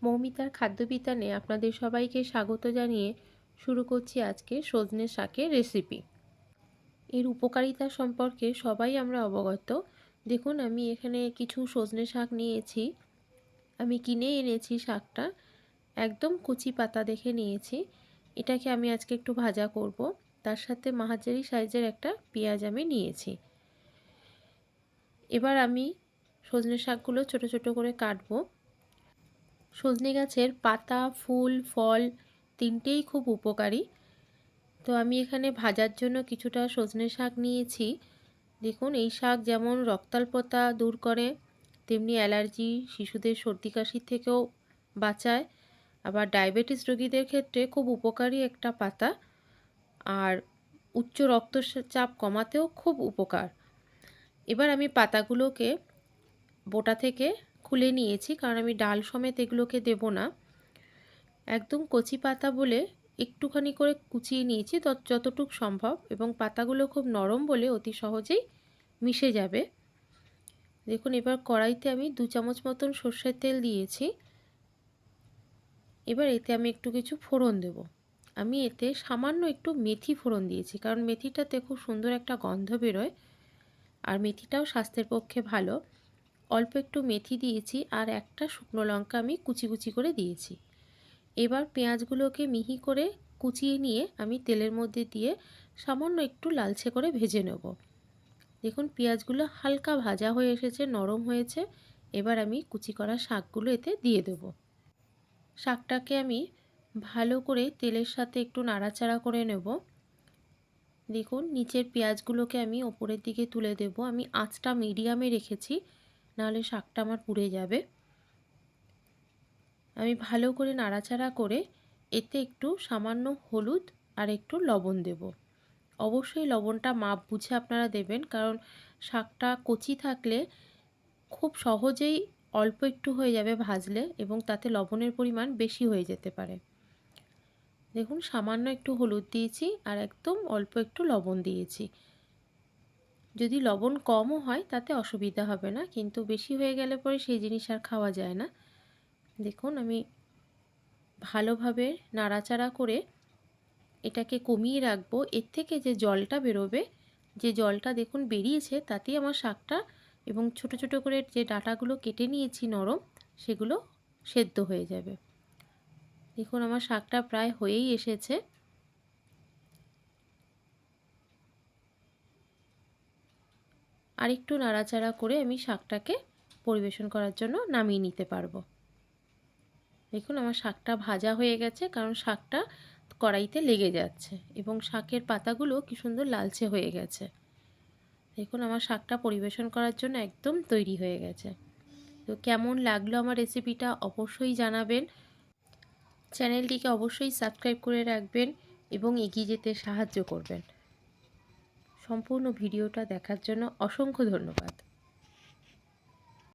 মৌমিতার খাদ্যবিতানে আপনাদের সবাইকে স্বাগত জানিয়ে শুরু করছি আজকে সজনে শাকের রেসিপি। এর উপকারিতা সম্পর্কে সবাই আমরা অবগত। দেখুন, আমি এখানে কিছু সজনে শাক নিয়েছি। আমি কিনে এনেছি শাকটা, একদম কচি পাতা দেখে নিয়েছি। এটাকে আমি আজকে একটু ভাজা করব। তার সাথে মাঝারি সাইজের একটা পেঁয়াজ আমি নিয়েছি। এবার আমি সজনে শাকগুলো ছোট ছোট করে কাটবো। সজনে গাছের পাতা, ফুল, ফল তিনটেই খুব উপকারী। তো আমি এখানে ভাজার জন্য কিছুটা সজনে শাক নিয়েছি। দেখুন, এই শাক যেমন রক্তাল্পতা দূর করে, তেমনি অ্যালার্জি, শিশুদের সর্দি কাশির থেকেও বাঁচায়। আবার ডায়াবেটিস রোগীদের ক্ষেত্রে খুব উপকারী একটা পাতা। আর উচ্চ রক্তচাপ কমাতেও খুব উপকার। এবার আমি পাতাগুলোকে বোটা থেকে খুলে নিয়েছি, কারণ আমি ডাল সমেত এগুলোকে দেব না। একদম কচি পাতা বলে একটুখানি করে কুচিয়ে নিয়েছি যতটুকু সম্ভব, এবং পাতাগুলো খুব নরম বলে অতি সহজেই মিশে যাবে। দেখুন, এবার কড়াইতে আমি 2 চামচ মতন সর্ষের তেল দিয়েছি। এবার এতে আমি একটু কিছু ফোড়ন দেব। আমি এতে সামান্য একটু মেথি ফোড়ন দিয়েছি, কারণ মেথিটাতে খুব সুন্দর একটা গন্ধ বেরোয়, আর মেথিটাও স্বাস্থ্যের পক্ষে ভালো। অল্প একটু মেথি দিয়েছি, আর একটা শুকনো লঙ্কা আমি কুচি কুচি করে দিয়েছি। এবার পেঁয়াজগুলোকে মিহি করে কুচিয়ে নিয়ে আমি তেলের মধ্যে দিয়ে সামান্য একটু লালচে করে ভেজে নেব। দেখুন, পেঁয়াজগুলো হালকা ভাজা হয়ে এসেছে, নরম হয়েছে। এবার আমি কুচি করা শাকগুলো এতে দিয়ে দেব। শাকটাকে আমি ভালো করে তেলের সাথে একটু নাড়াচাড়া করে নেব। দেখুন, নিচের পেঁয়াজগুলোকে আমি ওপরের দিকে তুলে দেব। আমি আঁচটা মিডিয়ামে রেখেছি, নাহলে শাকটা আমার পুড়ে যাবে। আমি ভালো করে নাড়াচাড়া করে এতে একটু সামান্য হলুদ আর একটু লবণ দেব। অবশ্যই লবণটা মাপ বুঝে আপনারা দেবেন, কারণ শাকটা কচি থাকলে খুব সহজেই অল্প একটু হয়ে যাবে ভাজলে, এবং তাতে লবণের পরিমাণ বেশি হয়ে যেতে পারে। দেখুন, সামান্য একটু হলুদ দিয়েছি আর একদম অল্প একটু লবণ দিয়েছি। যদি লবণ কমও হয় তাতে অসুবিধা হবে না, কিন্তু বেশি হয়ে গেলে পরে সেই জিনিস আর খাওয়া যায় না। দেখুন, আমি ভালোভাবে নাড়াচাড়া করে এটাকে কমিয়ে রাখবো। এর থেকে যে জলটা বেরোবে, যে জলটা দেখুন বেরিয়েছে, তাতেই আমার শাকটা এবং ছোট ছোট করে যে ডাঁটাগুলো কেটে নিয়েছি নরম, সেগুলো সেদ্ধ হয়ে যাবে। দেখুন, আমার শাকটা প্রায় হয়েই এসেছে। আর একটু নাড়াচাড়া করে আমি শাকটাকে পরিবেশন করার জন্য নামিয়ে নিতে পারবো। দেখুন, আমার শাকটা ভাজা হয়ে গেছে, কারণ শাকটা কড়াইতে লেগে যাচ্ছে, এবং শাকের পাতাগুলো কি সুন্দর লালচে হয়ে গেছে। দেখুন, আমার শাকটা পরিবেশন করার জন্য একদম তৈরি হয়ে গেছে। তো কেমন লাগলো আমার রেসিপিটা অবশ্যই জানাবেন। চ্যানেলটিকে অবশ্যই সাবস্ক্রাইব করে রাখবেন এবং এগিয়ে যেতে সাহায্য করবেন। সম্পূর্ণ ভিডিওটা দেখার জন্য অসংখ্য ধন্যবাদ।